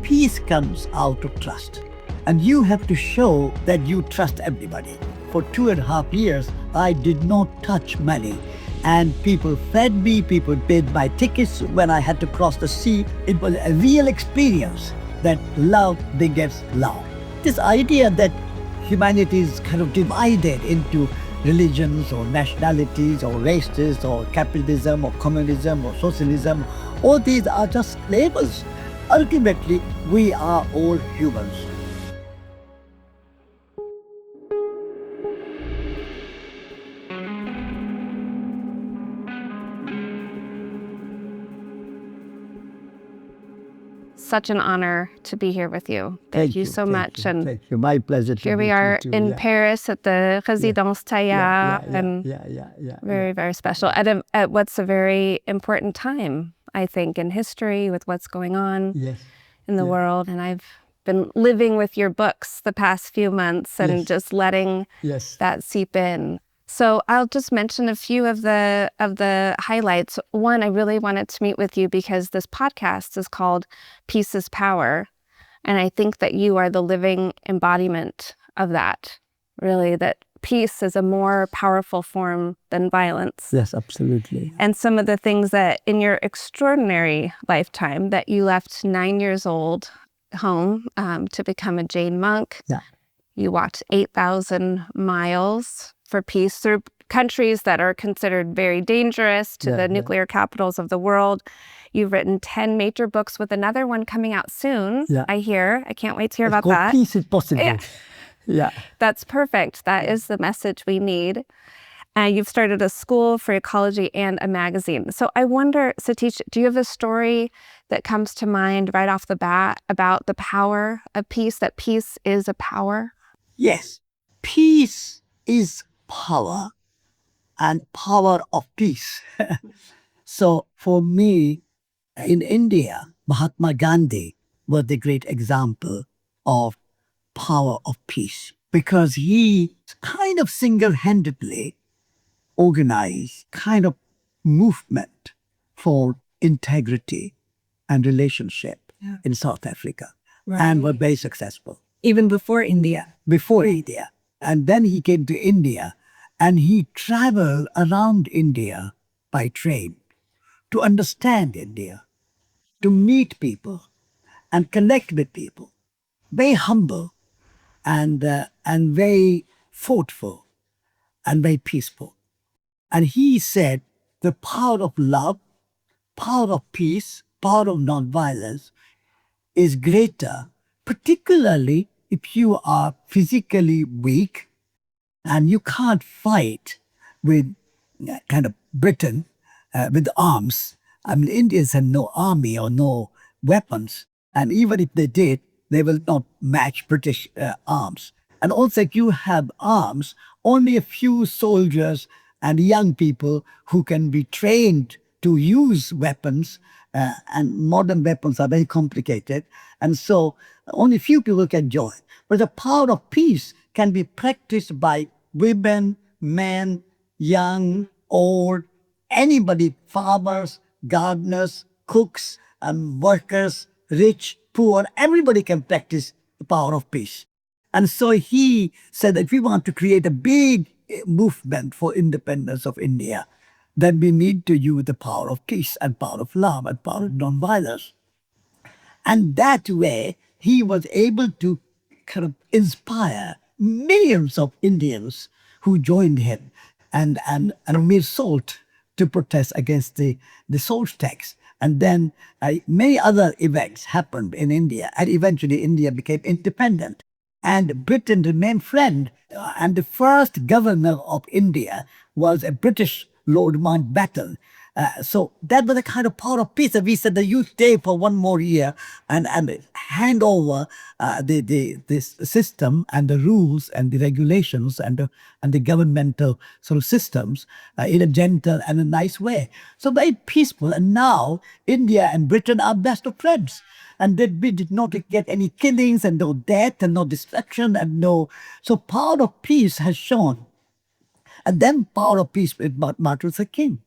peace comes out of trust. And you have to show that you trust everybody. For 2.5 years, I did not touch money. And people fed me, people paid my tickets when I had to cross the sea. It was a real experience that love begets love. This idea that humanity is kind of divided into religions or nationalities or races or capitalism or communism or socialism, all these are just labels. Ultimately, we are all humans. Such an honor to be here with you. Thank you so much. And thank you. My pleasure. Here we are in Paris at the Résidence Taillard, very, very special. At what's a very important time, I think, in history with what's going on in the world. And I've been living with your books the past few months and just letting that seep in. So I'll just mention a few of the highlights. One, I really wanted to meet with you because this podcast is called Peace is Power. And I think that you are the living embodiment of that, really, that peace is a more powerful form than violence. Yes, absolutely. And some of the things that in your extraordinary lifetime that you left 9 years old home to become a Jain monk. Yeah. You walked 8,000 miles for peace through countries that are considered very dangerous to the nuclear capitals of the world. You've written 10 major books with another one coming out soon, I hear. I can't wait to hear about that. Peace is possible. Yeah. That's perfect. That is the message we need. You've started a school for ecology and a magazine. So I wonder, Satish, do you have a story that comes to mind right off the bat about the power of peace, that peace is a power? Yes. Peace is power, and power of peace. So for me, in India, Mahatma Gandhi was the great example of power of peace, because he kind of single-handedly organized kind of movement for integrity and relationship in South Africa, and were very successful. Even before India? Before India. And then he came to India, and he traveled around India by train to understand India, to meet people and connect with people. Very humble and very thoughtful and very peaceful. And he said the power of love, power of peace, power of nonviolence is greater, particularly if you are physically weak and you can't fight with kind of Britain with arms. I mean, Indians have no army or no weapons. And even if they did, they will not match British arms. And also, if you have arms, only a few soldiers and young people who can be trained to use weapons, and modern weapons are very complicated. And so only few people can join. But the power of peace can be practiced by women, men, young, old, anybody, farmers, gardeners, cooks, and workers, rich, poor, everybody can practice the power of peace. And so he said that if we want to create a big movement for independence of India, then we need to use the power of peace and power of love and power of nonviolence. And that way, he was able to kind of inspire millions of Indians who joined him and made salt to protest against the salt tax. And then many other events happened in India, and eventually India became independent. And Britain remained friend. And the first governor of India was a British Lord Mountbatten. So that was a kind of power of peace. And we said that you stay for one more year and hand over this system and the rules and the regulations and the governmental sort of systems in a gentle and a nice way. So very peaceful. And now India and Britain are best of friends. And that we did not get any killings and no death and no destruction and no... So power of peace has shown. And then power of peace with Martin Luther King.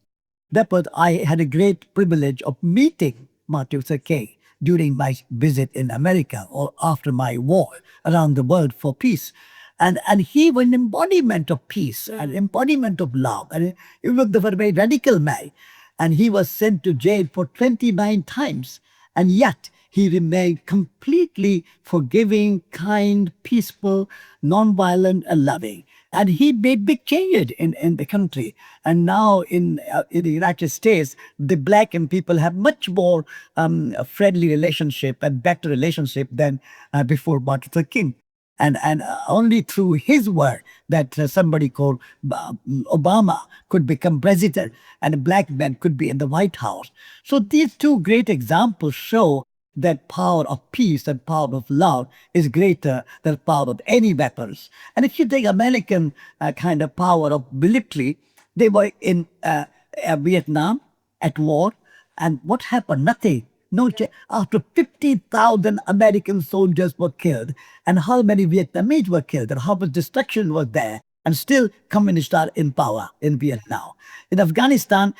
That was, I had a great privilege of meeting Martin Luther King during my visit in America or after my war around the world for peace. And he was an embodiment of peace, an embodiment of love. And he was a very radical man. And he was sent to jail for 29 times. And yet he remained completely forgiving, kind, peaceful, nonviolent, and loving. And he made big changes in the country. And now in the United States, the black and people have much more friendly relationship and better relationship than before Martin Luther King. And only through his work that somebody called Obama could become president and a black man could be in the White House. So these two great examples show that power of peace and power of love is greater than power of any weapons. And if you take American kind of power of military, they were in Vietnam at war, and what happened? Nothing. No, after 50,000 American soldiers were killed, and how many Vietnamese were killed, and how much destruction was there, and still communists are in power in Vietnam. In Afghanistan,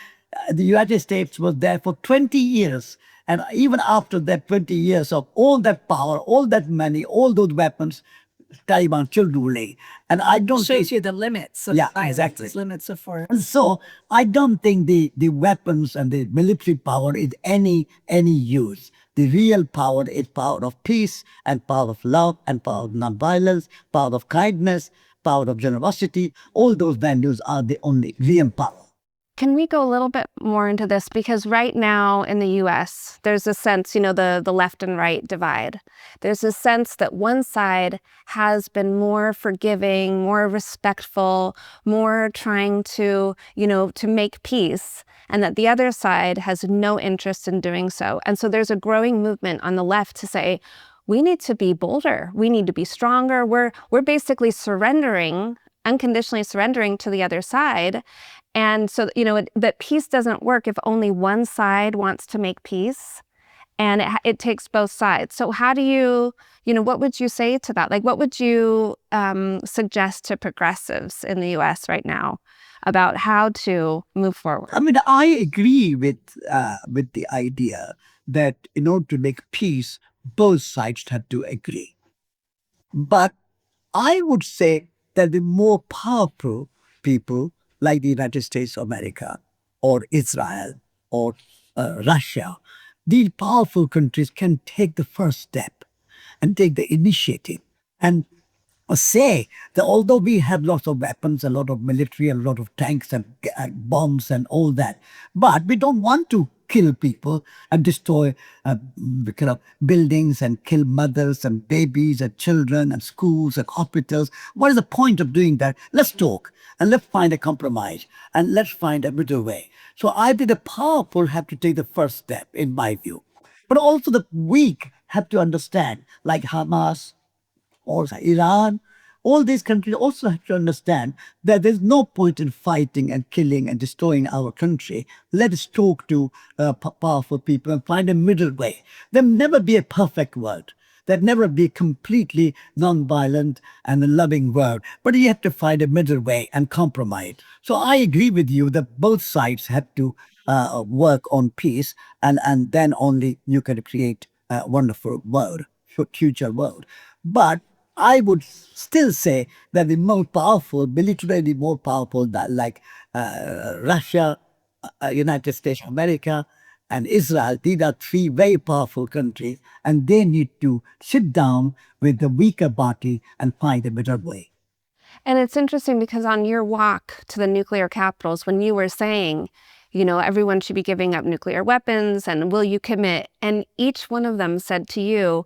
the United States was there for 20 years. And even after that 20 years of all that power, all that money, all those weapons, Taliban still ruling. And I don't shows think, you the limits of Yeah, violence, exactly. limits of force. and so I don't think the weapons and the military power is any use. The real power is power of peace and power of love and power of nonviolence, power of kindness, power of generosity. All those values are the only real power. Can we go a little bit more into this? Because right now in the US, there's a sense, the left and right divide. There's a sense that one side has been more forgiving, more respectful, more trying to make peace, and that the other side has no interest in doing so. And so there's a growing movement on the left to say, we need to be bolder. We need to be stronger. We're basically unconditionally surrendering to the other side. And so, that peace doesn't work if only one side wants to make peace, and it takes both sides. So how do you, what would you say to that? Like, what would you suggest to progressives in the US right now about how to move forward? I mean, I agree with the idea that in order to make peace, both sides have to agree. But I would say that the more powerful people, like the United States of America or Israel or Russia, these powerful countries can take the first step and take the initiative and say that although we have lots of weapons, a lot of military, a lot of tanks and bombs and all that, but we don't want to kill people and destroy kind of buildings and kill mothers and babies and children and schools and hospitals. What is the point of doing that? Let's talk and let's find a compromise and let's find a better way. So I think the powerful have to take the first step, in my view. But also the weak have to understand, like Hamas, also Iran, all these countries also have to understand that there's no point in fighting and killing and destroying our country. Let us talk to powerful people and find a middle way. There'll never be a perfect world. There'll never be a completely non-violent and a loving world. But you have to find a middle way and compromise. So I agree with you that both sides have to work on peace, and then only you can create a wonderful world, future world. But I would still say that the more powerful, militarily more powerful, like Russia, United States of America, and Israel, these are three very powerful countries, and they need to sit down with the weaker party and find a better way. And it's interesting because on your walk to the nuclear capitals, when you were saying, everyone should be giving up nuclear weapons and will you commit? And each one of them said to you,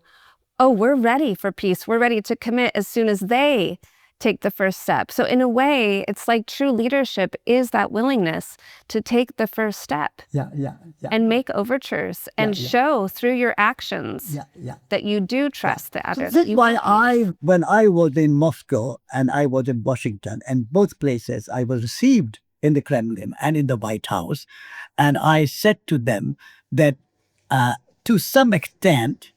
oh, we're ready for peace. We're ready to commit as soon as they take the first step. So in a way, it's like true leadership is that willingness to take the first step and make overtures and show through your actions that you do trust the others. This is why when I was in Moscow and I was in Washington, and both places I was received in the Kremlin and in the White House, and I said to them that to some extent,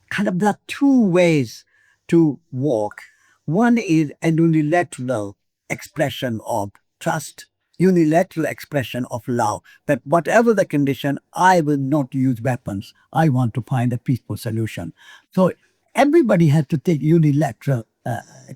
kind of there are two ways to walk. One is a unilateral expression of trust unilateral expression of love, that whatever the condition, I will not use weapons. I want to find a peaceful solution. So everybody has to take unilateral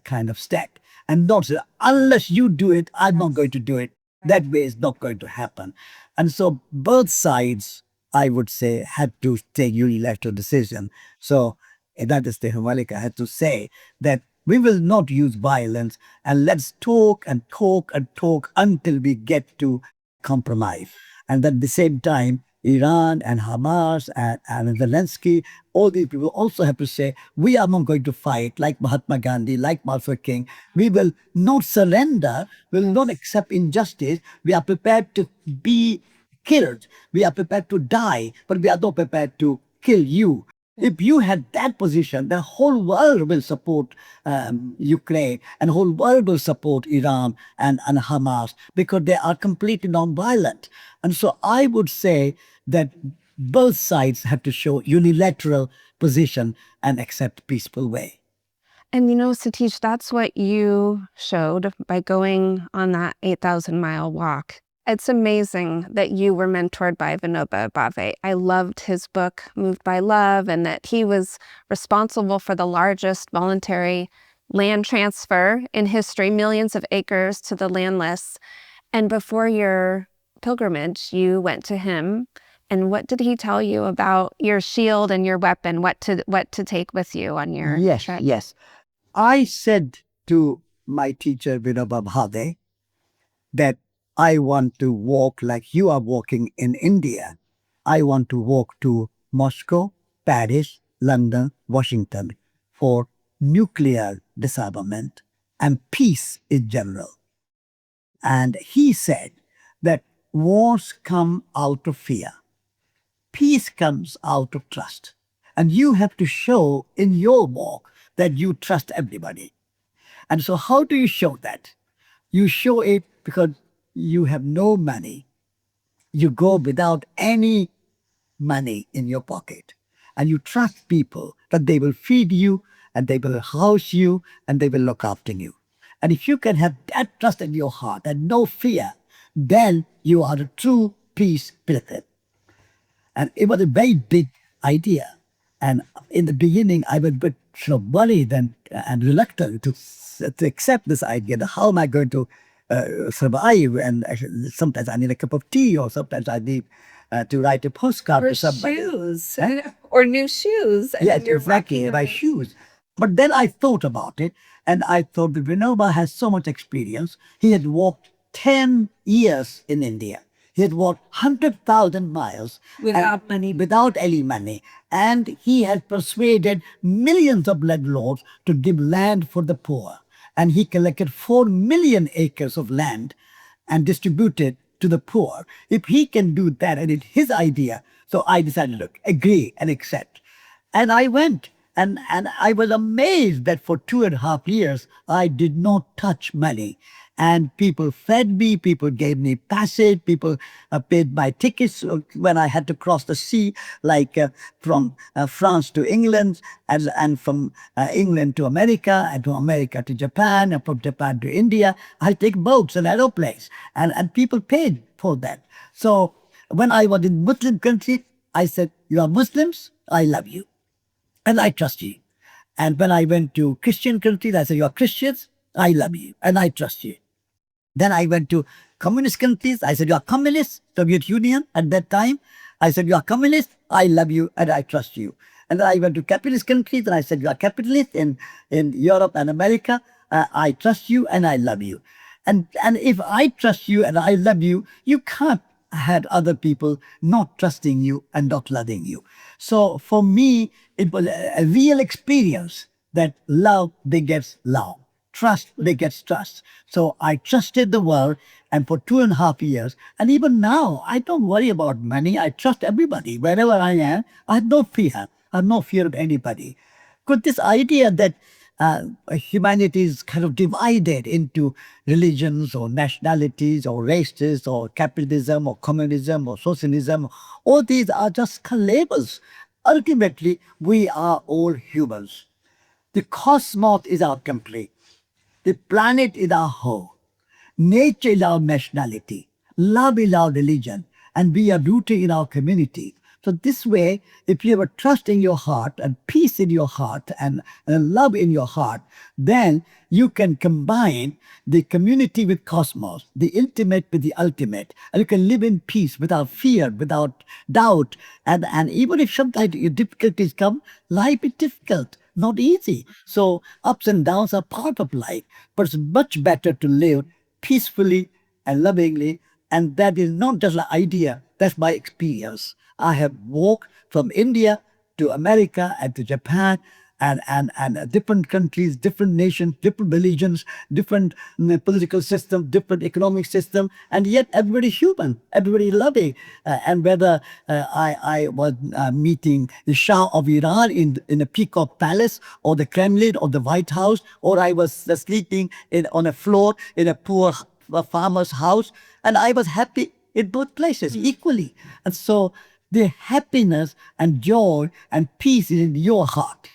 kind of step and not say, unless you do it, I'm not going to do it. That way is not going to happen. And so both sides, I would say, had to take unilateral decision. So that is the Himalika had to say that we will not use violence, and let's talk and talk and talk until we get to compromise. And at the same time, Iran and Hamas and Zelensky, all these people also have to say, we are not going to fight like Mahatma Gandhi, like Martin Luther King. We will not surrender, we will not accept injustice. We are prepared to be killed. We are prepared to die, but we are not prepared to kill you. If you had that position, the whole world will support Ukraine, and the whole world will support Iran and Hamas, because they are completely non-violent. And so I would say that both sides have to show unilateral position and accept peaceful way. And Satish, that's what you showed by going on that 8,000-mile walk. It's amazing that you were mentored by Vinoba Bhave. I loved his book, Moved by Love, and that he was responsible for the largest voluntary land transfer in history, millions of acres to the landless. And before your pilgrimage, you went to him. And what did he tell you about your shield and your weapon, what to take with you on your trip? Yes. I said to my teacher, Vinoba Bhave, that I want to walk like you are walking in India. I want to walk to Moscow, Paris, London, Washington for nuclear disarmament and peace in general. And he said that wars come out of fear. Peace comes out of trust. And you have to show in your walk that you trust everybody. And so how do you show that? You show it because you have no money. You go without any money in your pocket. And you trust people that they will feed you and they will house you and they will look after you. And if you can have that trust in your heart and no fear, then you are a true peace pilgrim. And it was a very big idea. And in the beginning, I was a bit worried and reluctant to accept this idea. That how am I going to survive? And sometimes I need a cup of tea, or sometimes I need to write a postcard to somebody. Shoes. Or new shoes. Yes, exactly, my shoes. But then I thought about it, and I thought that Vinoba has so much experience. He had walked 10 years in India. He had walked 100,000 miles Without money. Without any money. And he had persuaded millions of landlords to give land for the poor. And he collected 4 million acres of land and distributed to the poor. If he can do that, and it's his idea, so I decided, look, agree and accept. And I went. And I was amazed that for 2.5 years, I did not touch money. And people fed me, people gave me passage, people paid my tickets when I had to cross the sea, like from France to England, and from England to America, and from America to Japan, and from Japan to India. I take boats and aeroplanes, and people paid for that. So when I was in Muslim country, I said, you are Muslims, I love you. And I trust you. And when I went to Christian countries, I said, you are Christians, I love you, and I trust you. Then I went to communist countries, I said, you are communists, Soviet Union at that time. I said, you are communists, I love you, and I trust you. And then I went to capitalist countries, and I said, you are capitalists in Europe and America, I trust you, and I love you. And if I trust you and I love you, you can't had other people not trusting you and not loving you. So for me, it was a real experience that love begets love. Trust begets trust. So I trusted the world, and for 2.5 years, and even now, I don't worry about money. I trust everybody. Wherever I am, I have no fear. I have no fear of anybody. Because this idea that humanity is kind of divided into religions or nationalities or races or capitalism or communism or socialism, all these are just labels. Ultimately, we are all humans. The cosmos is our complete. The planet is our whole. Nature is our nationality. Love is our religion. And we are rooted in our community. So this way, if you have a trust in your heart and peace in your heart and love in your heart, then you can combine the community with cosmos, the intimate with the ultimate. And you can live in peace without fear, without doubt. And even if sometimes your difficulties come, life is difficult, not easy. So ups and downs are part of life. But it's much better to live peacefully and lovingly. And that is not just an idea, that's my experience. I have walked from India to America and to Japan and different countries, different nations, different religions, different political system, different economic system, and yet everybody human, everybody loving. And whether I was meeting the Shah of Iran in a Peacock Palace or the Kremlin or the White House, or I was sleeping on a floor in a poor farmer's house, and I was happy in both places equally. And so the happiness and joy and peace is in your heart.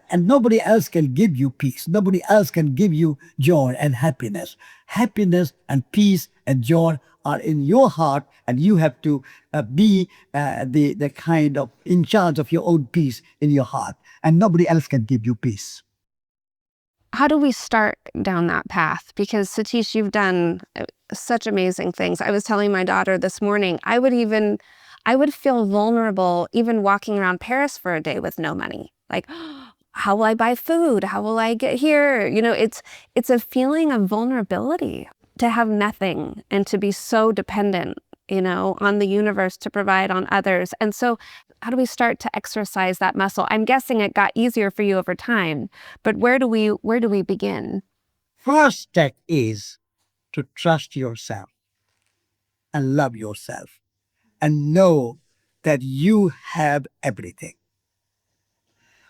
And nobody else can give you peace. Nobody else can give you joy and happiness. Happiness and peace and joy are in your heart, and you have to be the kind of in charge of your own peace in your heart. And nobody else can give you peace. How do we start down that path? Because Satish, you've done such amazing things. I was telling my daughter this morning, I would feel vulnerable even walking around Paris for a day with no money. Like, how will I buy food? How will I get here? You know, it's a feeling of vulnerability to have nothing and to be so dependent, you know, on the universe to provide on others. And so how do we start to exercise that muscle? I'm guessing it got easier for you over time, but where do we begin? First step is to trust yourself and love yourself and know that you have everything.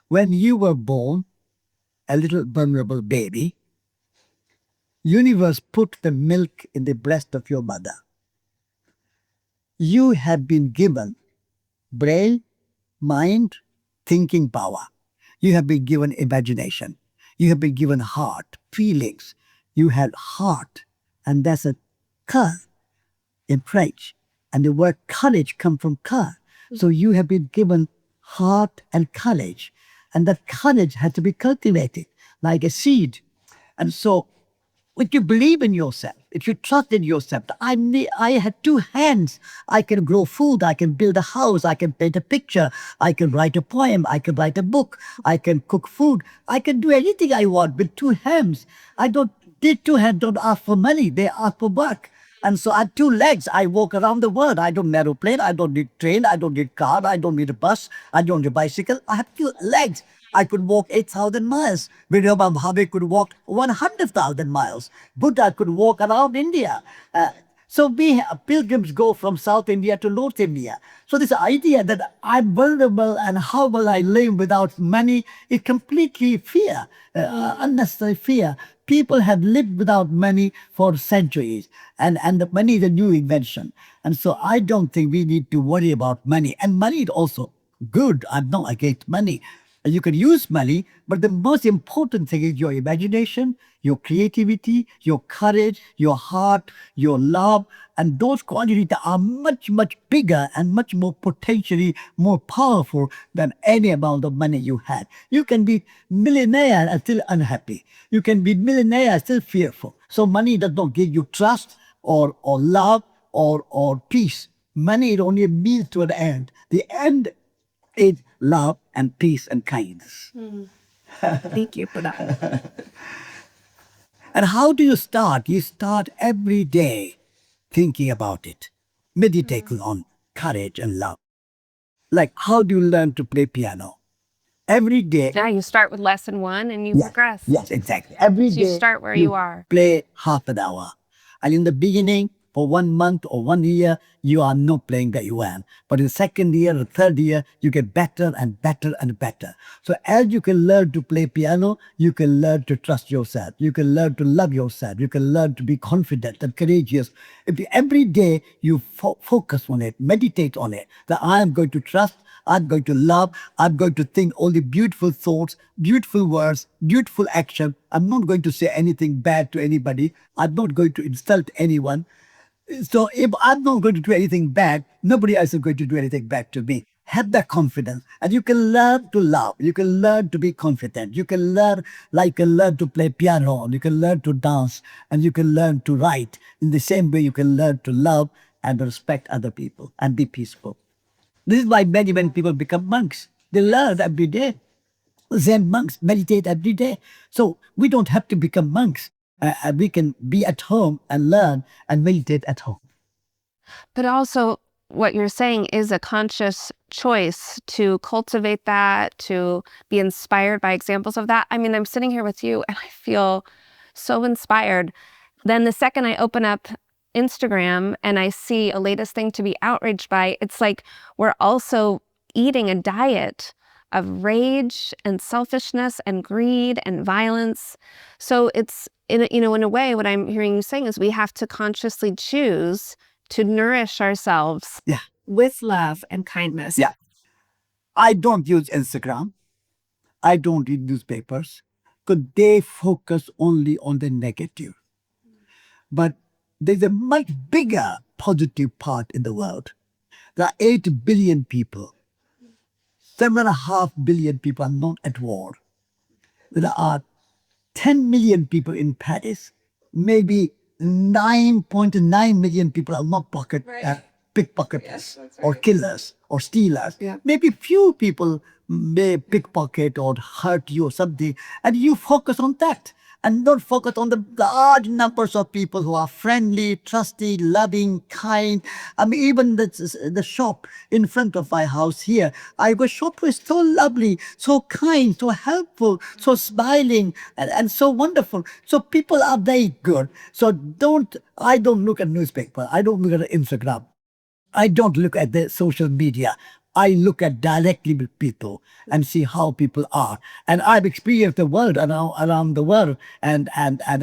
When you were born, a little vulnerable baby, universe put the milk in the breast of your mother. You have been given brain, mind, thinking power. You have been given imagination. You have been given heart, feelings. You have heart, and that's a ka in French. And the word courage comes from ka. So you have been given heart and courage. And that courage has to be cultivated like a seed. And so if you believe in yourself, if you trust in yourself, I had two hands. I can grow food, I can build a house, I can paint a picture, I can write a poem, I can write a book, I can cook food. I can do anything I want with two hands. These two hands don't ask for money, they ask for work. And so I have two legs. I walk around the world. I don't need an aeroplane. I don't need train. I don't need car. I don't need a bus. I don't need a bicycle. I have two legs. I could walk 8,000 miles. Vinoba Bhave could walk 100,000 miles. Buddha could walk around India. So we pilgrims go from South India to North India. So this idea that I'm vulnerable and how will I live without money is completely fear, unnecessary fear. People have lived without money for centuries, and the money is a new invention. And so I don't think we need to worry about money. And money is also good. I'm not against money. You can use money, but the most important thing is your imagination, your creativity, your courage, your heart, your love, and those qualities are much, much bigger and much more potentially more powerful than any amount of money you had. You can be millionaire and still unhappy. You can be millionaire and still fearful. So money does not give you trust or love or peace. Money is only a means to an end. The end is love and peace and kindness. Thank you for that. And how do you start? You start every day thinking about it, meditating on courage and love. Like, how do you learn to play piano? Every day. Yeah, you start with lesson 1 and you progress. Yes, exactly. Every day. You start where you are. Play half an hour. And in the beginning, for 1 month or 1 year, you are not playing very well. But in the second year or third year, you get better and better and better. So as you can learn to play piano, you can learn to trust yourself. You can learn to love yourself. You can learn to be confident and courageous. If every day you focus on it, meditate on it, that I am going to trust, I'm going to love. I'm going to think only beautiful thoughts, beautiful words, beautiful action. I'm not going to say anything bad to anybody. I'm not going to insult anyone. So if I'm not going to do anything bad, nobody else is going to do anything bad to me. Have that confidence. And you can learn to love. You can learn to be confident. You can learn, like you can learn to play piano. You can learn to dance. And you can learn to write. In the same way, you can learn to love and respect other people and be peaceful. This is why many people become monks. They learn every day. Zen monks meditate every day. So we don't have to become monks. We can be at home and learn and meditate at home. But also, what you're saying is a conscious choice to cultivate that, to be inspired by examples of that. I mean, I'm sitting here with you and I feel so inspired. Then the second I open up Instagram and I see a latest thing to be outraged by, it's like we're also eating a diet of rage and selfishness and greed and violence. So it's, in a way, what I'm hearing you saying is we have to consciously choose to nourish ourselves with love and kindness. Yeah. I don't use Instagram. I don't read newspapers because they focus only on the negative. But there's a much bigger positive part in the world. There are 8 billion people. 7.5 billion people are not at war. There are 10 million people in Paris. Maybe 9.9 million people are not pickpocketers or killers or stealers. Yeah. Maybe few people may pickpocket or hurt you or something, and you focus on that. And don't focus on the large numbers of people who are friendly, trusty, loving, kind. I mean, even the shop in front of my house here, the shop was so lovely, so kind, so helpful, so smiling, and so wonderful. So people are very good. So I don't look at newspaper. I don't look at Instagram. I don't look at the social media. I look at directly with people and see how people are. And I've experienced the world around the world, and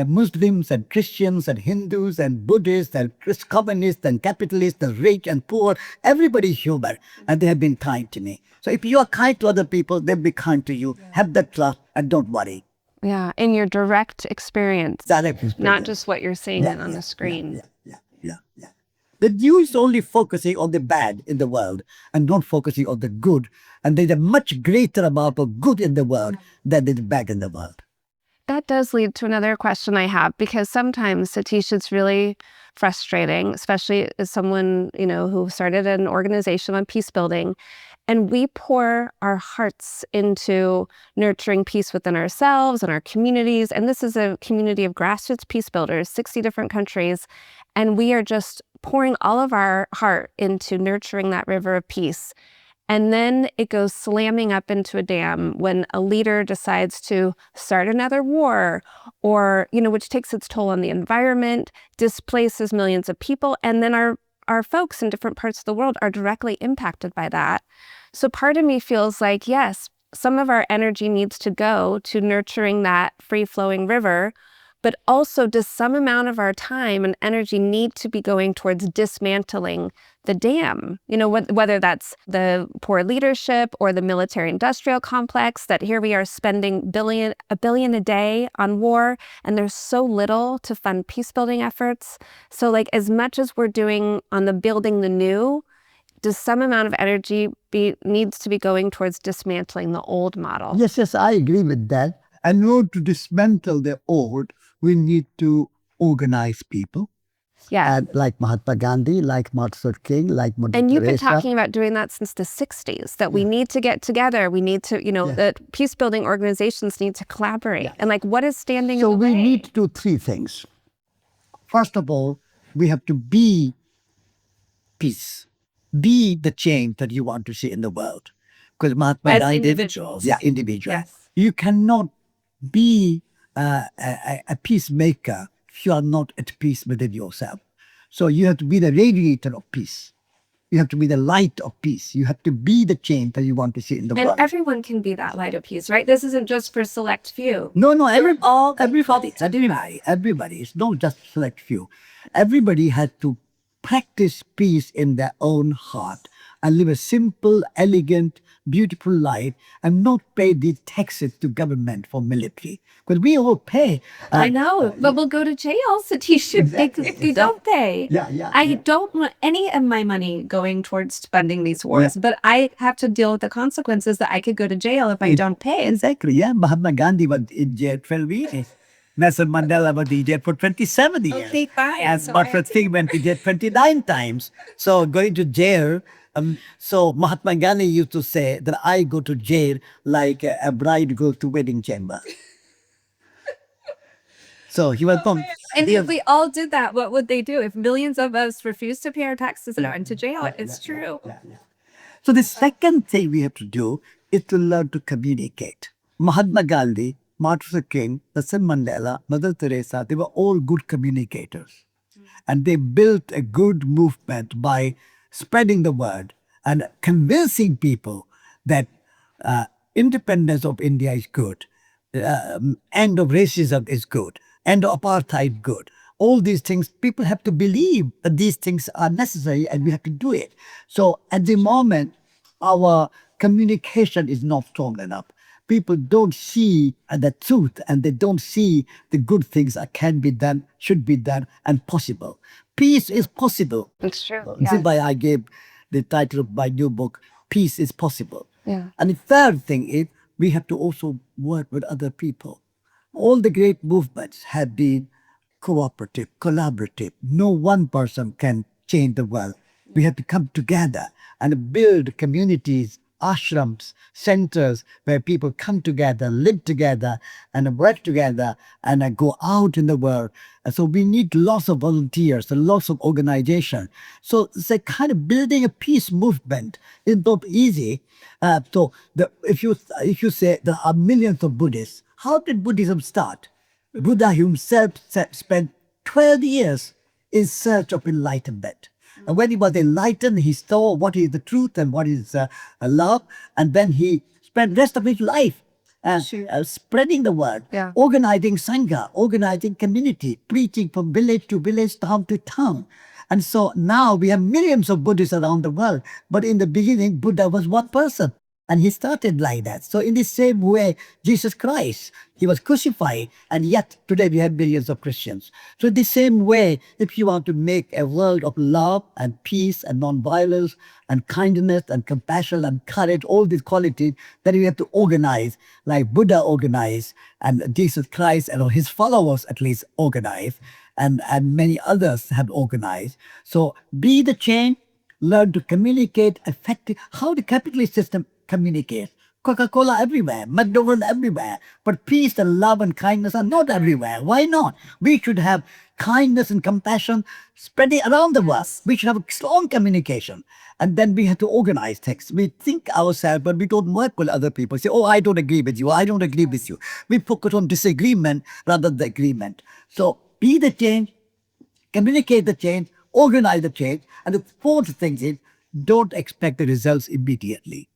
Muslims and Christians and Hindus and Buddhists and communists and capitalists and rich and poor. Everybody's human, and they have been kind to me. So if you are kind to other people, they'll be kind to you. Have that trust and don't worry. Yeah, in your direct experience. Not just what you're seeing on the screen. Yeah. The news is only focusing on the bad in the world and not focusing on the good. And there's a much greater amount of good in the world than the bad in the world. That does lead to another question I have, because sometimes, Satish, it's really frustrating, especially as someone, who started an organization on peace building. And we pour our hearts into nurturing peace within ourselves and our communities. And this is a community of grassroots peace builders, 60 different countries. And we are just pouring all of our heart into nurturing that river of peace. And then it goes slamming up into a dam when a leader decides to start another war, or, which takes its toll on the environment, displaces millions of people. And then our folks in different parts of the world are directly impacted by that. So part of me feels like, yes, some of our energy needs to go to nurturing that free-flowing river, but also does some amount of our time and energy need to be going towards dismantling the dam? Whether that's the poor leadership or the military-industrial complex, that here we are spending $1 billion a day on war, and there's so little to fund peace-building efforts. So as much as we're doing on the building the new, does some amount of energy needs to be going towards dismantling the old model? Yes, I agree with that. And in order to dismantle the old, we need to organize people. Yeah. And like Mahatma Gandhi, like Martin Luther King, like Mother And you've been Teresa. talking about doing that since the 60s, that we need to get together. We need to, that peace-building organizations need to collaborate. Yeah. And what is standing in the way? So we need to do 3 things. First of all, we have to be peace. Be the change that you want to see in the world. Because Mahatma As individuals. Yeah, individuals. Yes. You cannot be a peacemaker if you are not at peace within yourself. So you have to be the radiator of peace. You have to be the light of peace. You have to be the change that you want to see in the world. And everyone can be that light of peace, right? This isn't just for select few. No, everybody. It's not just select few. Everybody has to practice peace in their own heart and live a simple, elegant, beautiful life and not pay the taxes to government for military. Because we all pay. I know, but we'll go to jail, Satish, if we don't pay. I don't want any of my money going towards funding these wars, but I have to deal with the consequences that I could go to jail if I don't pay. Exactly, yeah. Mahatma Gandhi was in jail 12 years. Nelson Mandela was in jail for 27 years. Okay, fine. And Martin King went to jail 29 times. So going to jail, so Mahatma Gandhi used to say that I go to jail like a bride goes to wedding chamber. So he was from... And if we all did that, what would they do? If millions of us refused to pay our taxes and went to jail, it's true. So the second thing we have to do is to learn to communicate. Mahatma Gandhi, Martin Luther King, Nelson Mandela, Mother Teresa, they were all good communicators. And they built a good movement by spreading the word and convincing people that independence of India is good, end of racism is good, end of apartheid good. All these things, people have to believe that these things are necessary and we have to do it. So at the moment, our communication is not strong enough. People don't see the truth and they don't see the good things that can be done, should be done, and possible. Peace is possible. It's true. This is why I gave the title of my new book, Peace is Possible. Yeah. And the third thing is we have to also work with other people. All the great movements have been cooperative, collaborative. No one person can change the world. We have to come together and build communities, ashrams, centers where people come together, live together, and work together, and go out in the world. And so we need lots of volunteers and lots of organization. So it's a kind of building a peace movement is not easy. If you say there are millions of Buddhists, how did Buddhism start? Buddha himself spent 12 years in search of enlightenment. And when he was enlightened, he saw what is the truth and what is love. And then he spent the rest of his life spreading the word, organizing Sangha, organizing community, preaching from village to village, town to town. And so now we have millions of Buddhists around the world. But in the beginning, Buddha was one person. And he started like that. So in the same way, Jesus Christ, he was crucified, and yet today we have millions of Christians. So in the same way, if you want to make a world of love and peace and non-violence and kindness and compassion and courage, all these qualities, then we have to organize, like Buddha organized, and Jesus Christ and his followers at least organized, and many others have organized. So be the change, learn to communicate effectively. How the capitalist system communicate. Coca-Cola everywhere, McDonald's everywhere, but peace and love and kindness are not everywhere. Why not? We should have kindness and compassion spreading around the world. We should have strong communication. And then we have to organize things. We think ourselves, but we don't work with other people. Say, oh, I don't agree with you. I don't agree with you. We focus on disagreement rather than agreement. So be the change, communicate the change, organize the change. And the fourth thing is, don't expect the results immediately.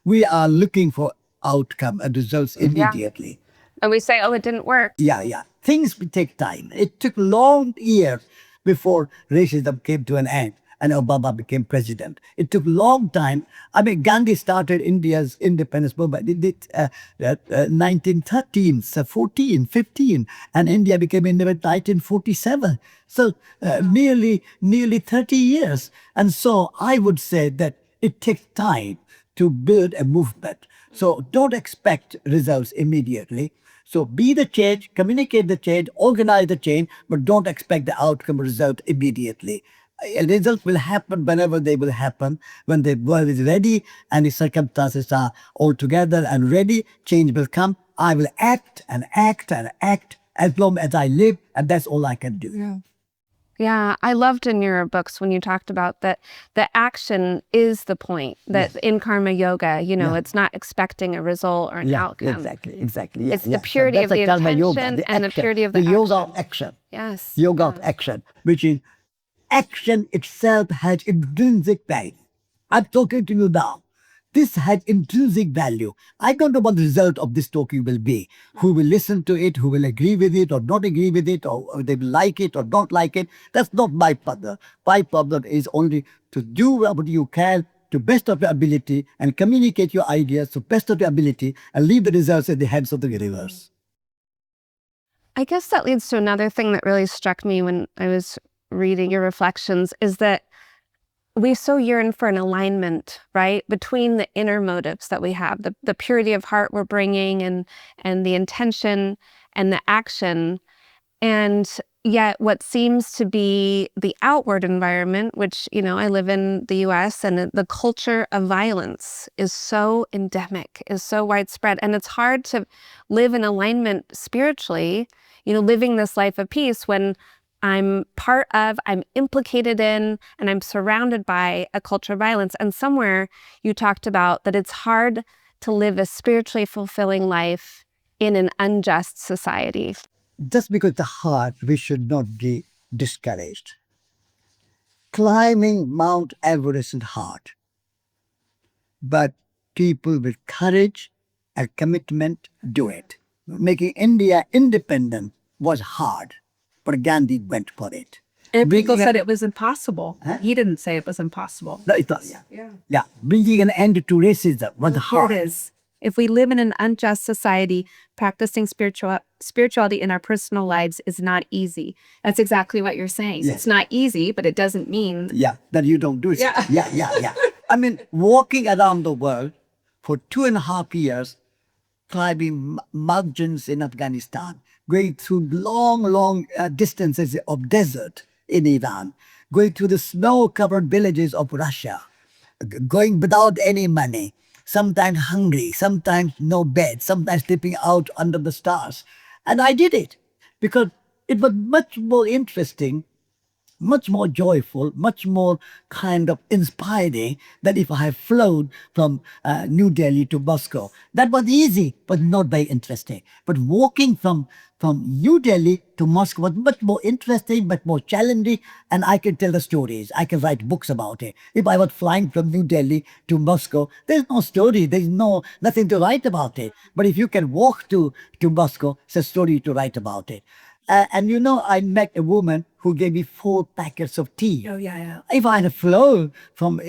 We are looking for outcome and results immediately. And we say, oh, it didn't work. Yeah. Things will take time. It took long years before racism came to an end and Obama became president. It took long time. I mean, Gandhi started India's independence movement. It did 1913, 14, 15, and India became independent 1947. So nearly 30 years. And so I would say that it takes time to build a movement. So don't expect results immediately. So be the change, communicate the change, organize the change, but don't expect the outcome result immediately. A result will happen whenever they will happen, when the world is ready and the circumstances are all together and ready, change will come. I will act and act and act as long as I live, and that's all I can do. Yeah, I loved in your books when you talked about that the action is the point, that in karma yoga, it's not expecting a result or an outcome. Exactly. It's the purity of the intention and the purity of the action. Yoga of action. Yes. Yoga of action, which is action itself has intrinsic value. I'm talking to you now. This had intrinsic value. I don't know what the result of this talking will be. Who will listen to it, who will agree with it or not agree with it, or they will like it or not like it. That's not my problem. My problem is only to do what you can to best of your ability and communicate your ideas to best of your ability and leave the results in the hands of the universe. I guess that leads to another thing that really struck me when I was reading your reflections, is that we so yearn for an alignment, right, between the inner motives that we have, the purity of heart we're bringing, and the intention and the action. And yet what seems to be the outward environment, which, I live in the US, and the culture of violence is so endemic, is so widespread. And it's hard to live in alignment spiritually, living this life of peace when I'm part of, I'm implicated in, and I'm surrounded by a culture of violence. And somewhere you talked about that it's hard to live a spiritually fulfilling life in an unjust society. Just because the heart, we should not be discouraged. Climbing Mount Everest is hard, but people with courage and commitment do it. Making India independent was hard, but Gandhi went for it. And people said it was impossible. Huh? He didn't say it was impossible. No, it was. Yeah. Bringing an end to racism was hard. Here it is. If we live in an unjust society, practicing spirituality in our personal lives is not easy. That's exactly what you're saying. Yes. It's not easy, but it doesn't mean... Yeah, that you don't do it. Yeah. I mean, walking around the world for 2.5 years, climbing mountains in Afghanistan, going through long distances of desert in Iran, going through the snow-covered villages of Russia, going without any money, sometimes hungry, sometimes no bed, sometimes sleeping out under the stars. And I did it because it was much more interesting, much more joyful, much more kind of inspiring than if I had flown from New Delhi to Moscow. That was easy, but not very interesting. But walking from New Delhi to Moscow was much more interesting, much more challenging, and I can tell the stories. I can write books about it. If I was flying from New Delhi to Moscow, there's no story, there's nothing to write about it. But if you can walk to Moscow, it's a story to write about it. And I met a woman who gave me 4 packets of tea. Oh, yeah. If I had flown from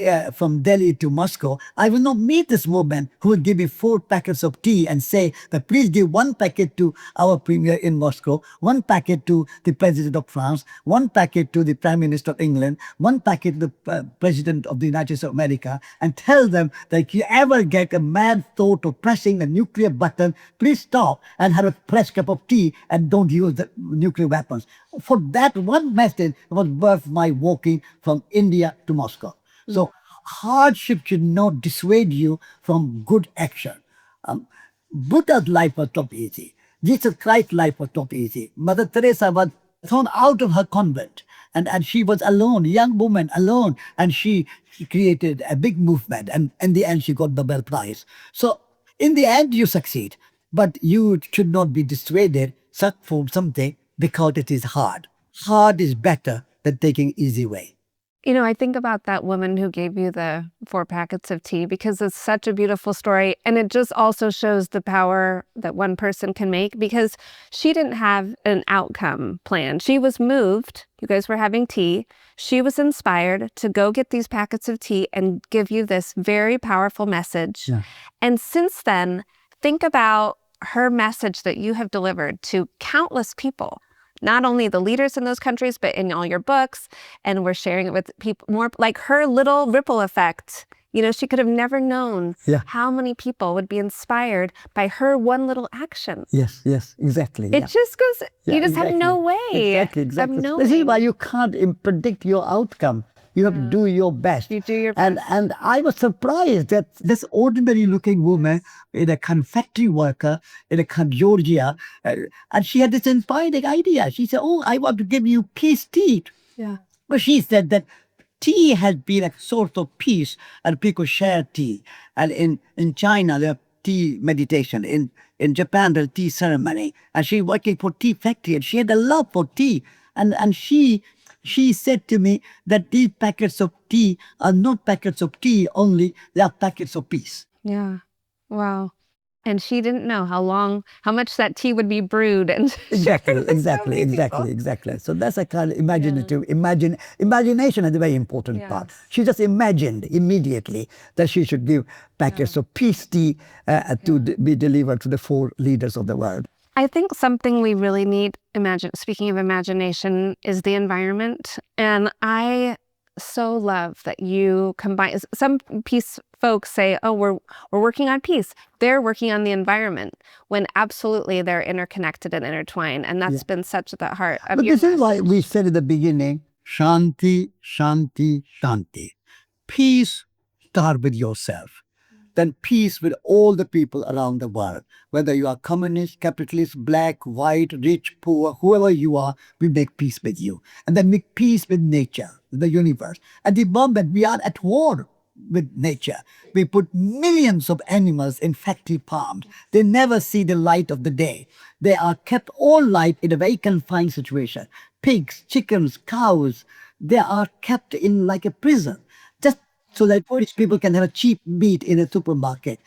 Delhi to Moscow, I would not meet this woman who would give me 4 packets of tea and say that please give 1 packet to our premier in Moscow, 1 packet to the president of France, 1 packet to the prime minister of England, 1 packet to the president of the United States of America, and tell them that if you ever get a mad thought of pressing a nuclear button, please stop and have a fresh cup of tea and don't use the nuclear weapons. For that one message was worth my walking from India to Moscow. So hardship should not dissuade you from good action. Buddha's life was not easy. Jesus Christ's life was not easy. Mother Teresa was thrown out of her convent, and she was alone, young woman alone, and she created a big movement, and in the end she got the Nobel Prize. So in the end you succeed, but you should not be dissuaded from something because it is hard. Hard is better than taking easy way. I think about that woman who gave you the 4 packets of tea because it's such a beautiful story. And it just also shows the power that one person can make, because she didn't have an outcome plan. She was moved. You guys were having tea. She was inspired to go get these packets of tea and give you this very powerful message. Yeah. And since then, think about her message that you have delivered to countless people. Not only the leaders in those countries, but in all your books, and we're sharing it with people more, like her little ripple effect. She could have never known how many people would be inspired by her one little action. Yes, exactly. It just goes, you just have no way. Exactly. Have no This way. is why you can't predict your outcome. You have to do your best. You do your best. And I was surprised that this ordinary looking woman, in a kind of factory worker in a kind of Georgia, and she had this inspiring idea. She said, I want to give you peace tea. Yeah. But she said that tea has been a sort of peace, and people share tea. And in China, there are tea meditation. In Japan, there's tea ceremony. And she's working for tea factory, and she had a love for tea. And she She said to me that these packets of tea are not packets of tea only, they are packets of peace. Yeah. Wow. And she didn't know how much that tea would be brewed. And Exactly. So that's a kind of imaginative, imagination is a very important part. She just imagined immediately that she should give packets of peace tea to be delivered to the 4 leaders of the world. I think something we really need, speaking of imagination, is the environment. And I so love that you combine, some peace folks say, oh, we're working on peace. They're working on the environment, when absolutely they're interconnected and intertwined. And that's been such at the heart of But your this is why we said at the beginning, Shanti, Shanti, Shanti. Peace, start with yourself. Then peace with all the people around the world. Whether you are communist, capitalist, black, white, rich, poor, whoever you are, we make peace with you. And then make peace with nature, the universe. At the moment, we are at war with nature. We put millions of animals in factory farms. They never see the light of the day. They are kept all night in a very confined situation. Pigs, chickens, cows, they are kept in like a prison. Just so that rich people can have a cheap meat in a supermarket.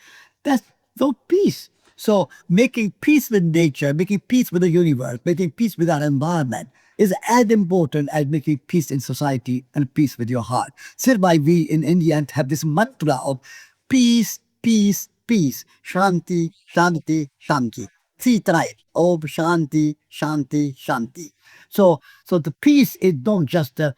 That's no peace. So making peace with nature, making peace with the universe, making peace with our environment is as important as making peace in society and peace with your heart. So that's why we in India have this mantra of peace, peace, peace. Shanti, Shanti, Shanti. 3 times. Om Shanti, Shanti, Shanti. So the peace is not just the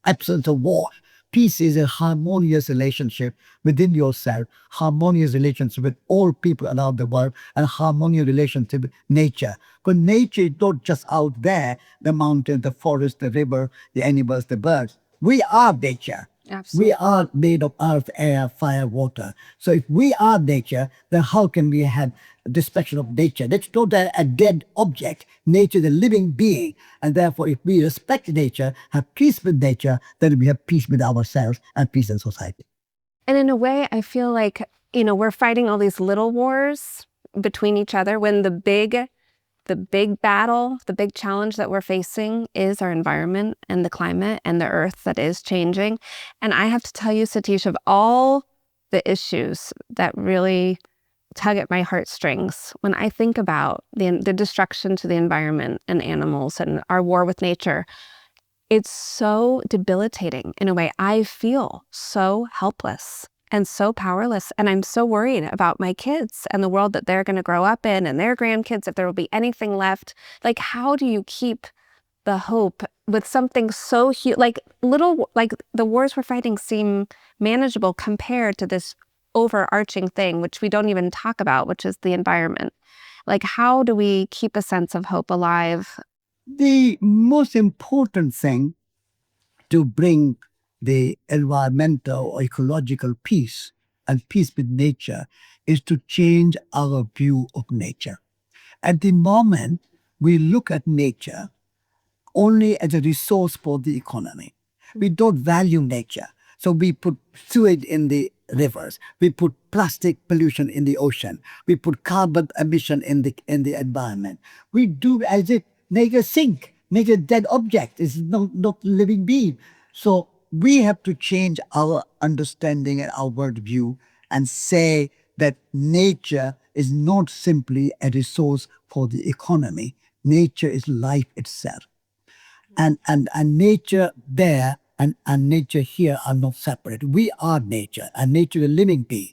absence of war. Peace is a harmonious relationship within yourself, harmonious relationship with all people around the world, and harmonious relationship with nature. Because nature is not just out there, the mountain, the forest, the river, the animals, the birds. We are nature. Absolutely. We are made of earth, air, fire, water. So if we are nature, then how can we have destruction of nature? That's not a dead object. Nature is a living being. And therefore, if we respect nature, have peace with nature, then we have peace with ourselves and peace in society. And in a way, I feel like, we're fighting all these little wars between each other, when the big battle, the big challenge that we're facing is our environment and the climate and the earth that is changing. And I have to tell you, Satish, of all the issues that really tug at my heartstrings, when I think about the destruction to the environment and animals and our war with nature, it's so debilitating in a way. I feel so helpless and so powerless. And I'm so worried about my kids and the world that they're going to grow up in, and their grandkids, if there will be anything left. Like, how do you keep the hope with something so huge? Like the wars we're fighting seem manageable compared to this overarching thing, which we don't even talk about, which is the environment. Like, how do we keep a sense of hope alive? The most important thing to bring the environmental or ecological peace and peace with nature is to change our view of nature. At the moment, we look at nature only as a resource for the economy. We don't value nature. So we put sewage in the rivers. We put plastic pollution in the ocean. We put carbon emission in the environment. We do as if nature sink. Nature dead object is not living being. So we have to change our understanding and our worldview and say that nature is not simply a resource for the economy. Nature is life itself. And nature there and nature here are not separate. We are nature, and nature is a living being.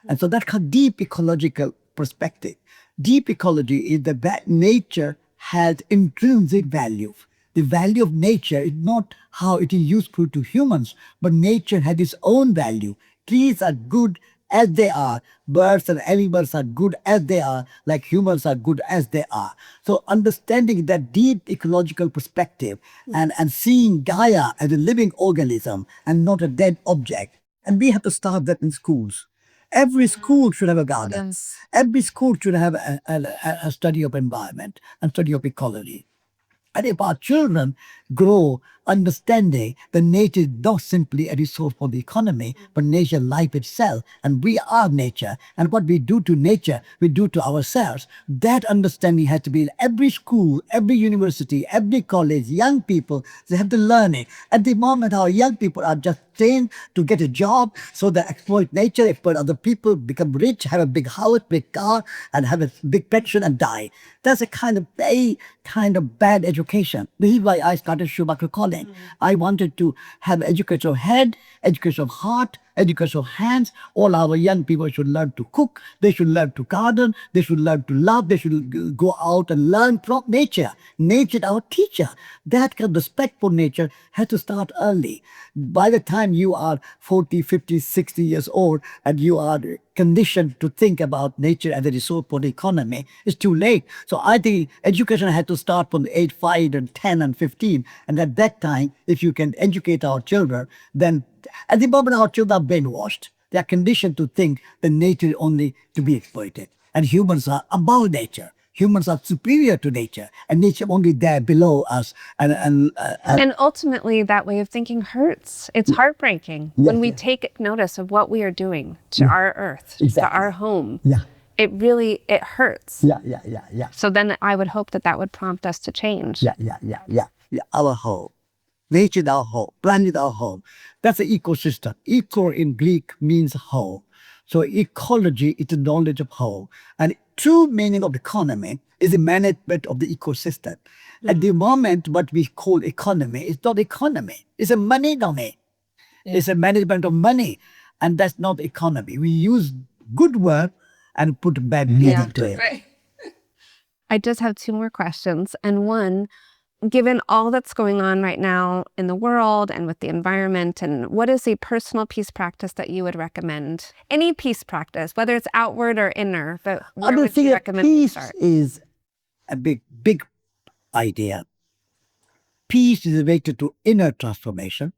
And so that's a deep ecological perspective. Deep ecology is that nature has intrinsic value. The value of nature is not how it is useful to humans, but nature has its own value. Trees are good as they are. Birds and animals are good as they are, like humans are good as they are. So understanding that deep ecological perspective and seeing Gaia as a living organism and not a dead object. And we have to start that in schools. Every school should have a garden. Every school should have a study of environment and study of ecology. And if our children grow understanding that nature is not simply a resource for the economy, but nature life itself, and we are nature, and what we do to nature, we do to ourselves, that understanding has to be in every school, every university, every college. Young people, they have to learn it. At the moment, our young people are just trained to get a job, so they exploit nature, exploit other people, become rich, have a big house, big car, and have a big pension and die. That's a kind of very kind of bad education. This is why I started Schumacher College. I wanted to have education of head, education of heart, education of hands. All our young people should learn to cook. They should learn to garden. They should learn to love. They should go out and learn from nature. Nature is our teacher. That kind of respect for nature has to start early. By the time you are 40, 50, 60 years old and you are conditioned to think about nature as a resource for the economy, it's too late. So I think education had to start from age 5 and 10 and 15. And at that time, if you can educate our children, then at the moment our children are brainwashed. They are conditioned to think that nature is only to be exploited. And humans are above nature. Humans are superior to nature, and nature only there below us. And ultimately, that way of thinking hurts. It's heartbreaking when we take notice of what we are doing to our earth, to our home. Yeah. It really, it hurts. Yeah. So then I would hope that that would prompt us to change. Yeah. Our home. Nature is our home. Planet is our home. That's the ecosystem. Eco in Greek means whole. So ecology is the knowledge of whole. And true meaning of economy is the management of the ecosystem. At the moment, what we call economy is not economy. It's a money domain. It's a management of money. And that's not economy. We use good word and put bad meaning to it. Right. I just have two more questions. And one, given all that's going on right now in the world and with the environment, and what is a personal peace practice that you would recommend? Any peace practice, whether it's outward or inner, but where would you recommend we peace start? is a big idea. Peace is related to inner transformation,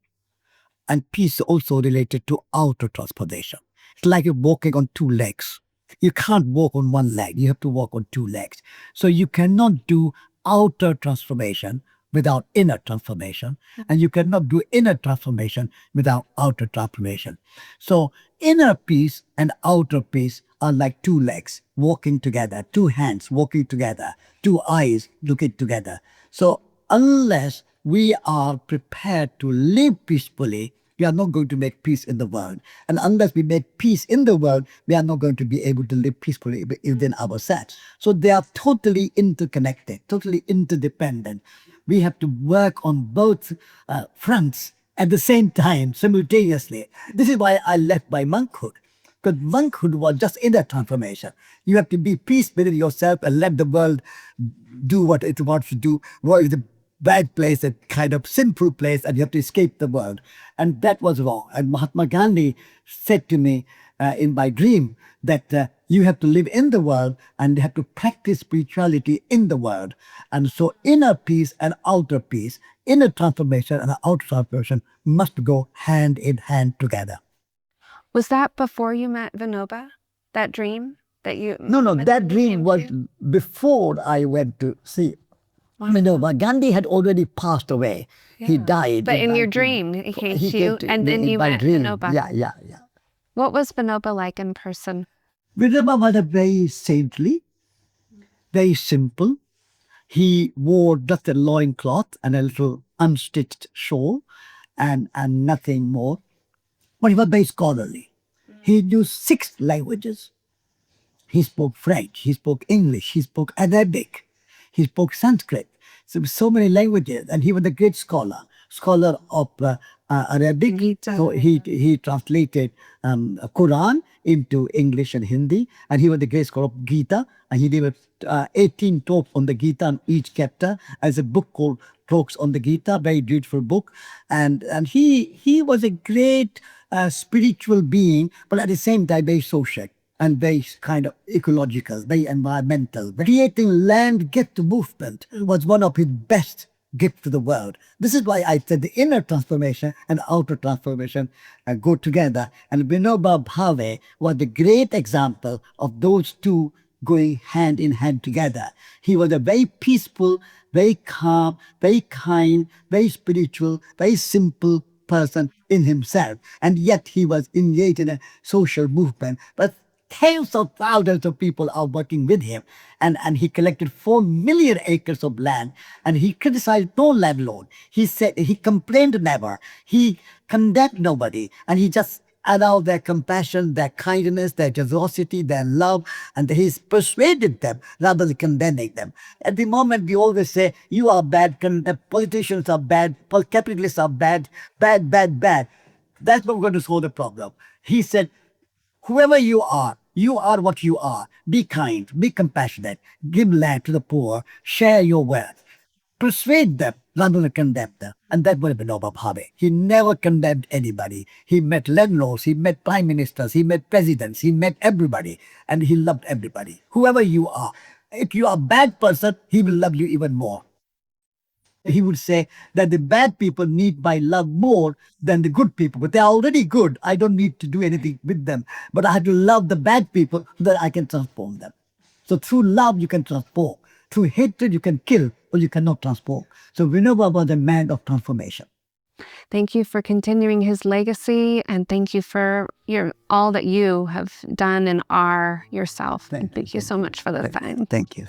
and peace is also related to outer transformation. It's like you're walking on two legs. You can't walk on one leg. You have to walk on two legs. So you cannot do outer transformation without inner transformation, and you cannot do inner transformation without outer transformation. So inner peace and outer peace are like two legs walking together, two hands walking together, two eyes looking together. So unless we are prepared to live peacefully, we are not going to make peace in the world. And unless we make peace in the world, we are not going to be able to live peacefully within ourselves. So they are totally interconnected, totally interdependent. We have to work on both fronts at the same time, simultaneously. This is why I left my monkhood. Because monkhood was just inner transformation. You have to be peace within yourself and let the world do what it wants to do. What is the bad place, a kind of sinful place, and you have to escape the world. And that was wrong. And Mahatma Gandhi said to me in my dream that you have to live in the world and you have to practice spirituality in the world. And so inner peace and outer peace, inner transformation and outer transformation must go hand in hand together. Was that before you met Vinoba? That dream that you... No, that dream was before I went to see Vinoba. Gandhi had already passed away. Yeah. He died. But in your dream, he came to you, and then you met Vinoba. Yeah. What was Vinoba like in person? Vinoba was a very saintly, very simple. He wore just a loincloth and a little unstitched shawl and nothing more. But he was very scholarly. He knew 6 languages. He spoke French, he spoke English, he spoke Arabic, he spoke Sanskrit. So many languages, and he was a great scholar of Arabic. So he translated Quran into English and Hindi, and he was a great scholar of Gita, and he did 18 talks on the Gita on each chapter as a book called Talks on the Gita, very beautiful book. And he was a great spiritual being, but at the same time very social and very kind of ecological, very environmental. Creating land gift movement was one of his best gifts to the world. This is why I said the inner transformation and outer transformation go together. And Vinoba Bhave was the great example of those two going hand in hand together. He was a very peaceful, very calm, very kind, very spiritual, very simple person in himself. And yet he was engaged in a social movement. But tens of thousands of people are working with him. And he collected 4 million acres of land, and he criticized no landlord. He said he complained never. He condemned nobody, and he just allowed their compassion, their kindness, their generosity, their love, and he persuaded them rather than condemning them. At the moment, we always say, you are bad, politicians are bad, capitalists are bad, bad, bad, bad. That's not going to solve the problem. He said, whoever you are what you are. Be kind, be compassionate, give land to the poor, share your wealth. Persuade them rather than condemn them. And that was Vinoba Bhave. He never condemned anybody. He met landlords, he met prime ministers, he met presidents, he met everybody. And he loved everybody. Whoever you are. If you are a bad person, he will love you even more. He would say that the bad people need my love more than the good people. But they're already good. I don't need to do anything with them. But I have to love the bad people so that I can transform them. So through love, you can transform. Through hatred, you can kill, or you cannot transform. So Vinoba was a man of transformation. Thank you for continuing his legacy, and thank you for all that you have done and are yourself. Thank you so much for the time. Thank you.